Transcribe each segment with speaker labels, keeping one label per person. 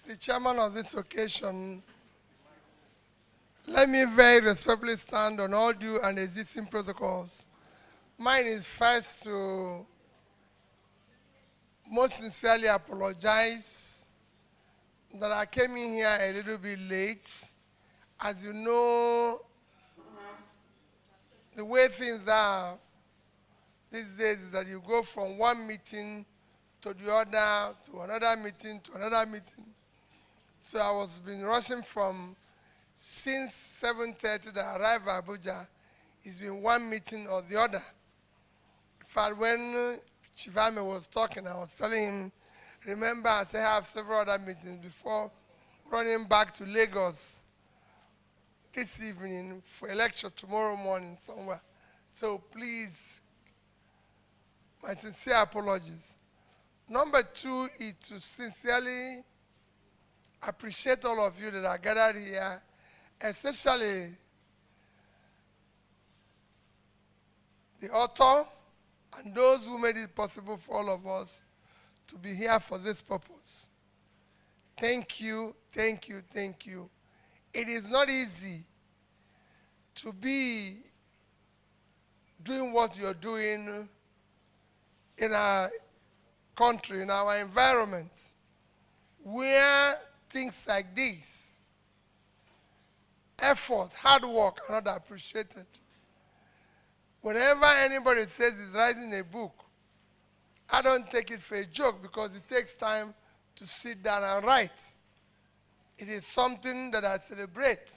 Speaker 1: the chairman of this occasion, let me very respectfully stand on all due and existing protocols. Mine is first to most sincerely apologize that I came in here a little bit late. As you know, the way things are these days is that you go from one meeting to the other, to another meeting, to another meeting. So I was been rushing from since 7:30 that I arrived at Abuja. It's been one meeting or the other. In fact, when Chivame was talking, I was telling him, remember, I still have several other meetings before running back to Lagos this evening for a lecture tomorrow morning somewhere. So please, my sincere apologies. Number two is to sincerely appreciate all of you that are gathered here, especially the author and those who made it possible for all of us to be here for this purpose. Thank you, thank you, thank you. It is not easy to be doing what you're doing in our country, in our environment, where things like this, effort, hard work are not appreciated. Whenever anybody says he's writing a book, I don't take it for a joke because it takes time to sit down and write. It is something that I celebrate.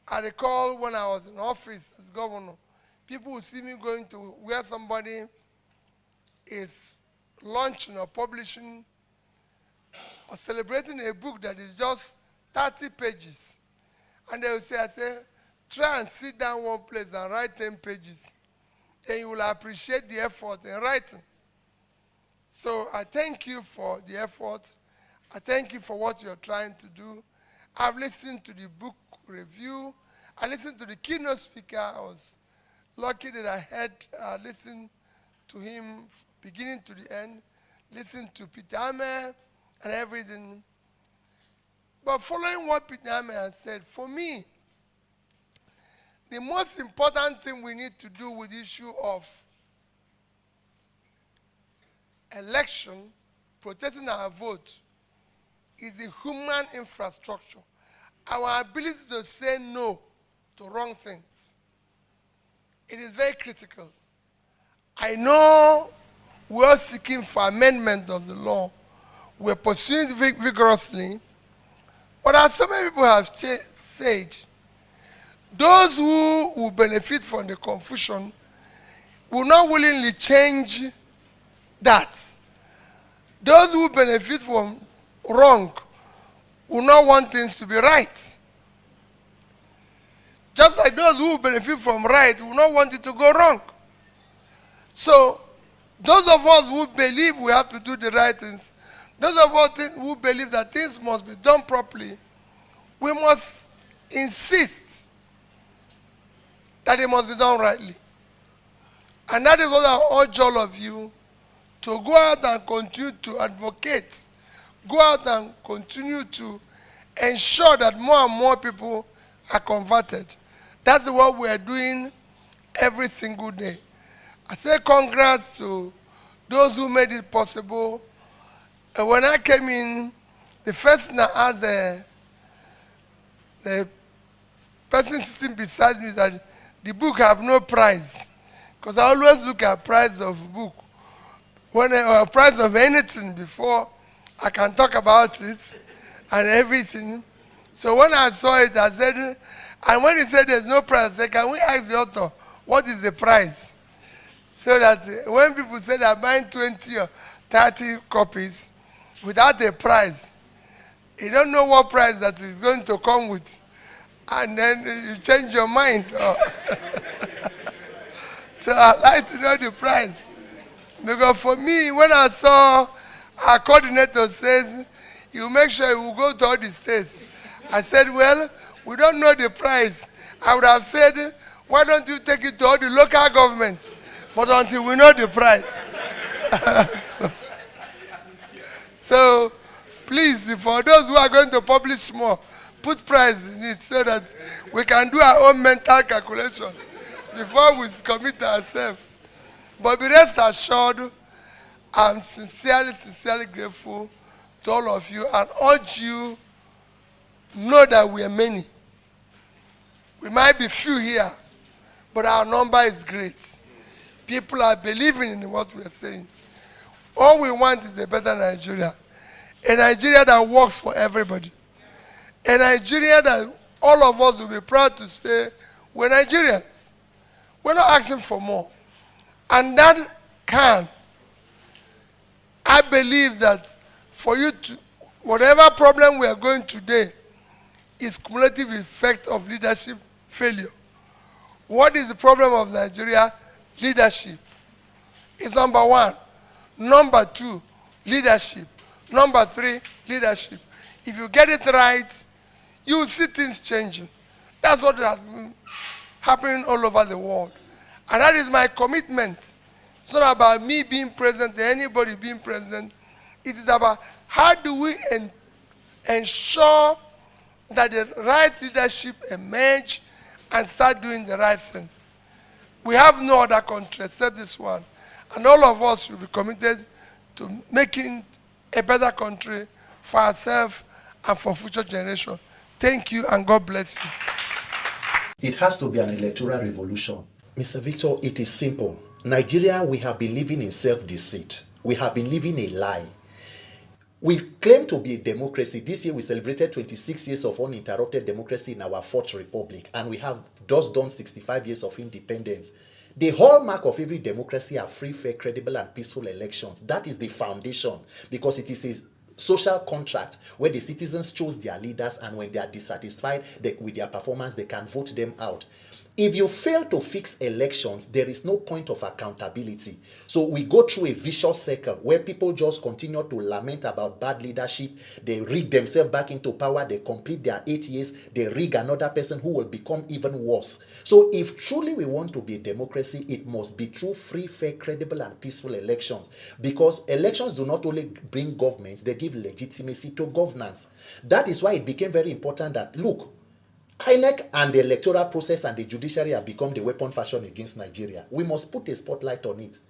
Speaker 1: I recall when I was in office as governor, people would see me going to where somebody is launching or publishing or celebrating a book that is just 30 pages. And they will say, try and sit down one place and write 10 pages. Then you will appreciate the effort in writing. So I thank you for the effort. I thank you for what you're trying to do. I've listened to the book review. I listened to the keynote speaker. I was lucky that I listened to him beginning to the end, listened to Peter Ame and everything. But following what Peter Ame has said, for me, the most important thing we need to do with the issue of election, protecting our vote, is the human infrastructure. Our ability to say no to wrong things. It is very critical. I know we are seeking for amendment of the law. We're pursuing it vigorously. But as so many people have said, those who will benefit from the confusion will not willingly change that. Those who benefit from wrong will not want things to be right. Just like those who benefit from right will not want it to go wrong. So, those of us who believe we have to do the right things, those of us who believe that things must be done properly, we must insist that it must be done rightly. And that is what I urge all of you to go out and continue to advocate, go out and continue to ensure that more and more people are converted. That's what we are doing every single day. I say congrats to those who made it possible. And when I came in, the first thing I asked the person sitting beside me that the book have no price. Because I always look at price of book, or price of anything before I can talk about it and everything. So when I saw it, I said, and when he said there's no price, I said, can we ask the author, what is the price? So that when people say they're buying 20 or 30 copies without a price, you don't know what price that is going to come with. And then you change your mind. So I'd like to know the price. Because for me, when I saw our coordinator says, you make sure you will go to all the states. I said, well, we don't know the price. I would have said, why don't you take it to all the local governments? But until we know the price. So Please, for those who are going to publish more, put price in it so that we can do our own mental calculation before we commit ourselves. But be rest assured, I'm sincerely grateful to all of you and urge you know that we are many. We might be few here, but our number is great. People are believing in what we are saying. All we want is a better Nigeria. A Nigeria that works for everybody. A Nigeria that all of us will be proud to say, we're Nigerians. We're not asking for more. And that I believe that for you to, whatever problem we are going today is cumulative effect of leadership failure. What is the problem of Nigeria? Leadership. It's number one. Number two, leadership. Number three, leadership. If you get it right, you will see things changing. That's what has been happening all over the world. And that is my commitment. It's not about me being president or anybody being president. It is about how do we ensure that the right leadership emerge and start doing the right thing. We have no other country except this one. And all of us should be committed to making a better country for ourselves and for future generations. Thank you and God bless you.
Speaker 2: It has to be an electoral revolution. Mr. Victor, it is simple. Nigeria, we have been living in self-deceit. We have been living a lie. We claim to be a democracy. This year we celebrated 26 years of uninterrupted democracy in our fourth republic, and we have just done 65 years of independence. The hallmark of every democracy are free, fair, credible, and peaceful elections. That is the foundation, because it is a social contract where the citizens choose their leaders, and when they are dissatisfied with their performance, they can vote them out. If you fail to fix elections, there is no point of accountability. So we go through a vicious circle where people just continue to lament about bad leadership. They rig themselves back into power. They complete their 8 years. They rig another person who will become even worse. So if truly we want to be a democracy, it must be through free, fair, credible, and peaceful elections. Because elections do not only bring government, they give legitimacy to governance. That is why it became very important that, look, INEC and the electoral process and the judiciary have become the weapon fashion against Nigeria. We must put a spotlight on it.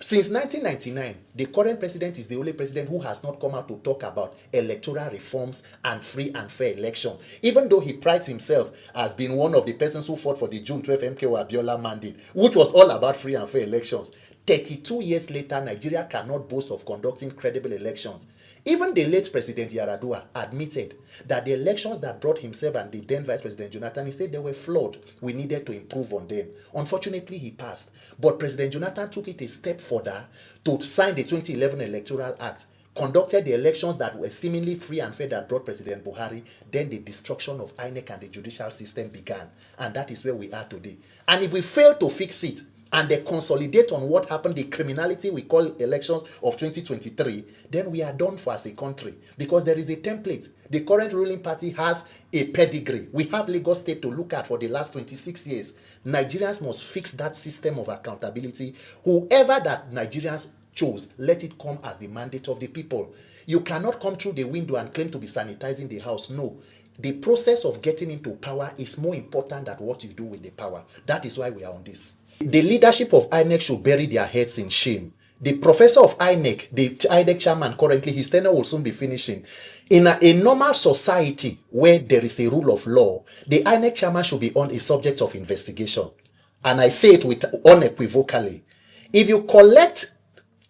Speaker 2: Since 1999, the current president is the only president who has not come out to talk about electoral reforms and free and fair election, even though he prides himself as being one of the persons who fought for the June 12 MKO Abiola mandate, which was all about free and fair elections. 32 years later, Nigeria cannot boast of conducting credible elections. Even the late President Yaradua admitted that the elections that brought himself and the then Vice President Jonathan, he said they were flawed. We needed to improve on them. Unfortunately, he passed. But President Jonathan took it a step further to sign the 2011 Electoral Act, conducted the elections that were seemingly free and fair that brought President Buhari. Then the destruction of INEC and the judicial system began. And that is where we are today. And if we fail to fix it, and they consolidate on what happened, the criminality we call elections of 2023, then we are done for as a country, because there is a template. The current ruling party has a pedigree. We have Lagos State to look at for the last 26 years. Nigerians must fix that system of accountability. Whoever that Nigerians chose, let it come as the mandate of the people. You cannot come through the window and claim to be sanitizing the house. No. The process of getting into power is more important than what you do with the power. That is why we are on this. The leadership of INEC should bury their heads in shame. The professor of INEC, the INEC chairman currently, his tenure will soon be finishing. In a normal society where there is a rule of law, the INEC chairman should be on a subject of investigation. And I say it with unequivocally. If you collect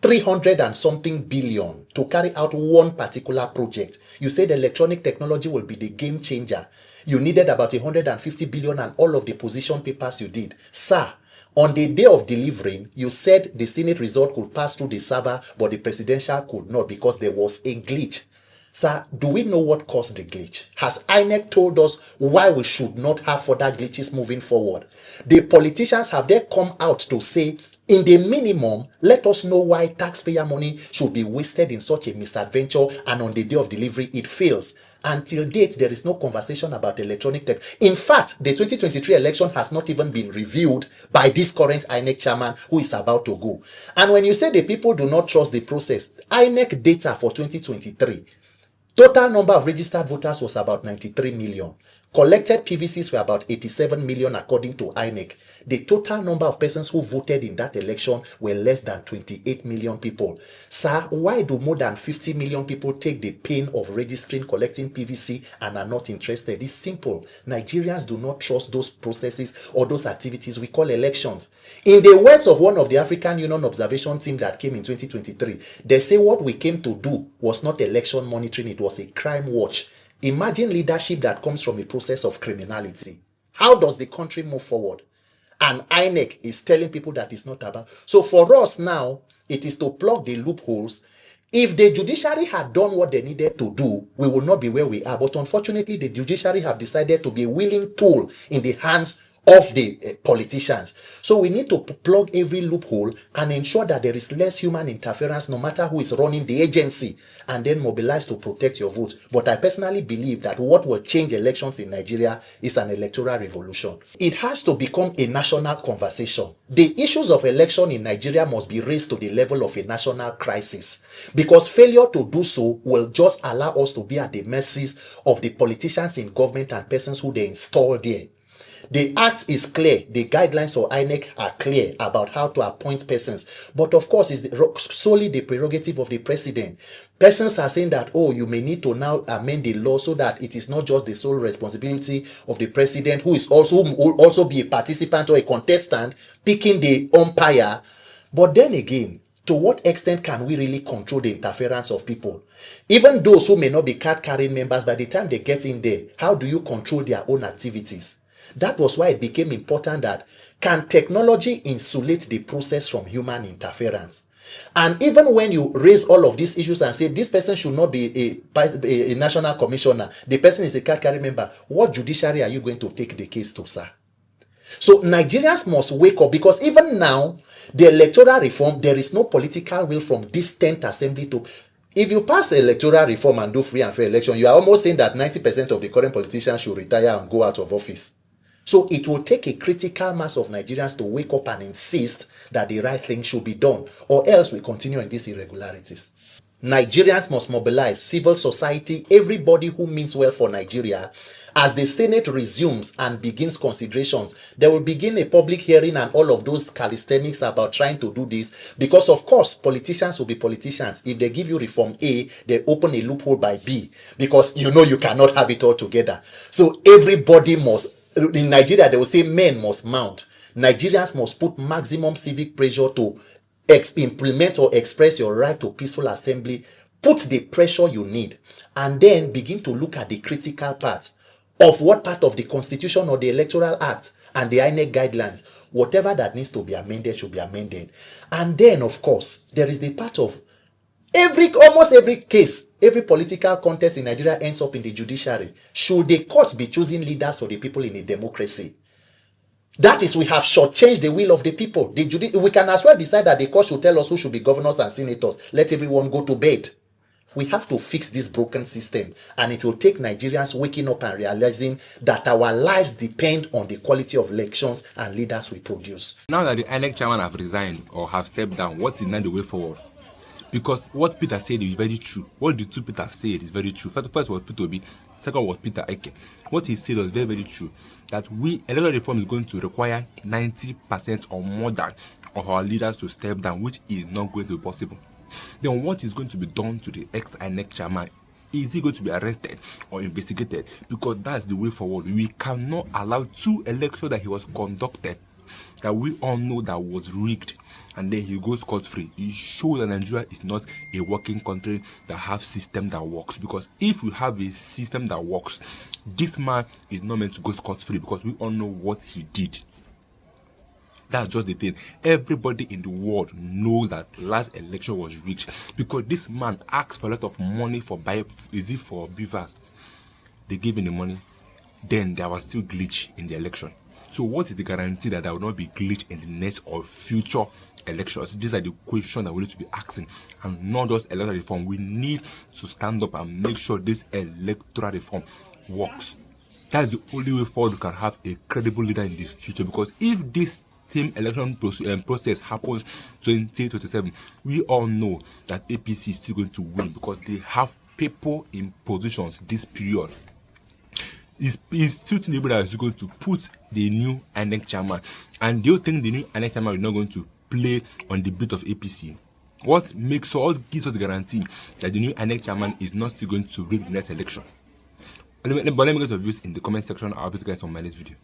Speaker 2: 300 and something billion to carry out one particular project, you say the electronic technology will be the game changer. You needed about 150 billion and all of the position papers you did. Sir, on the day of delivering, you said the Senate result could pass through the server, but the presidential could not because there was a glitch. Sir, do we know what caused the glitch? Has INEC told us why we should not have further glitches moving forward? The politicians, have they come out to say, in the minimum, let us know why taxpayer money should be wasted in such a misadventure, and on the day of delivery it fails? Until date, there is no conversation about electronic tech. In fact, the 2023 election has not even been reviewed by this current INEC chairman who is about to go. And when you say the people do not trust the process, INEC data for 2023, Total number of registered voters was about 93 million. Collected PVCs were about 87 million according to INEC. The total number of persons who voted in that election were less than 28 million people. Sir, why do more than 50 million people take the pain of registering, collecting PVC and are not interested? It's simple. Nigerians do not trust those processes or those activities we call elections. In the words of one of the African Union observation team that came in 2023, they say what we came to do was not election monitoring, it was a crime watch. Imagine leadership that comes from a process of criminality. How does the country move forward? And INEC is telling people that it's not about. So for us now, it is to plug the loopholes. If the judiciary had done what they needed to do, we will not be where we are. But unfortunately, the judiciary have decided to be a willing tool in the hands of the politicians. So we need to plug every loophole and ensure that there is less human interference no matter who is running the agency, and then mobilize to protect your vote. But I personally believe that what will change elections in Nigeria is an electoral revolution. It has to become a national conversation. The issues of election in Nigeria must be raised to the level of a national crisis, because failure to do so will just allow us to be at the mercies of the politicians in government and persons who they install there. The act is clear. The guidelines for INEC are clear about how to appoint persons. But of course, it's solely the prerogative of the president. Persons are saying that, oh, you may need to now amend the law so that it is not just the sole responsibility of the president, who will also be a participant or a contestant, picking the umpire. But then again, to what extent can we really control the interference of people? Even those who may not be card-carrying members, by the time they get in there, how do you control their own activities? That was why it became important that can technology insulate the process from human interference? And even when you raise all of these issues and say this person should not be a national commissioner, the person is a card-carrying member, what judiciary are you going to take the case to, sir? So Nigerians must wake up, because even now, the electoral reform, there is no political will from this 10th assembly to... If you pass electoral reform and do free and fair election, you are almost saying that 90% of the current politicians should retire and go out of office. So it will take a critical mass of Nigerians to wake up and insist that the right thing should be done, or else we continue in these irregularities. Nigerians must mobilize civil society, everybody who means well for Nigeria. As the Senate resumes and begins considerations, they will begin a public hearing and all of those calisthenics about trying to do this, because of course politicians will be politicians. If they give you reform A, they open a loophole by B, because you know you cannot have it all together. So everybody must... In Nigeria, they will say men must mount. Nigerians must put maximum civic pressure to implement or express your right to peaceful assembly. Put the pressure you need, and then begin to look at the critical part of what part of the Constitution or the Electoral Act and the INEC guidelines, whatever that needs to be amended should be amended. And then, of course, there is the part of almost every case, every political contest in Nigeria ends up in the judiciary. Should the courts be choosing leaders for the people in a democracy? That is, we have shortchanged the will of the people. We can as well decide that the court should tell us who should be governors and senators. Let everyone go to bed. We have to fix this broken system, and it will take Nigerians waking up and realizing that our lives depend on the quality of elections and leaders we produce.
Speaker 3: Now that the INEC chairman have resigned or have stepped down, what is now the way forward? Because what Peter said is very true. What the two Peter said is very true. First was Peter Obi, second was Peter Eke. What he said was very, very true. That electoral reform is going to require 90% or more than of our leaders to step down, which is not going to be possible. Then what is going to be done to the ex-INEC chairman? Is he going to be arrested or investigated? Because that's the way forward. We cannot allow two elections that he was conducted, that we all know that was rigged, and then he goes scot-free. It shows that Nigeria is not a working country that have system that works. Because if we have a system that works, this man is not meant to go scot-free, because we all know what he did. That's just the thing. Everybody in the world knows that last election was rigged, because this man asked for a lot of money for for beavers. They gave him the money, then there was still glitch in the election. So what is the guarantee that there will not be glitch in the next or future elections? These are the questions that we need to be asking, and not just electoral reform. We need to stand up and make sure this electoral reform works. That's the only way forward we can have a credible leader in the future. Because if this same election process happens 2027, we all know that APC is still going to win, because they have people in positions this period. Is still to that is going to put the new INEC chairman, and do you think the new INEC chairman is not going to play on the beat of APC? What gives us the guarantee that the new INEC chairman is not still going to rig the next election? But let me get your views in the comment section. I'll be guys on my next video.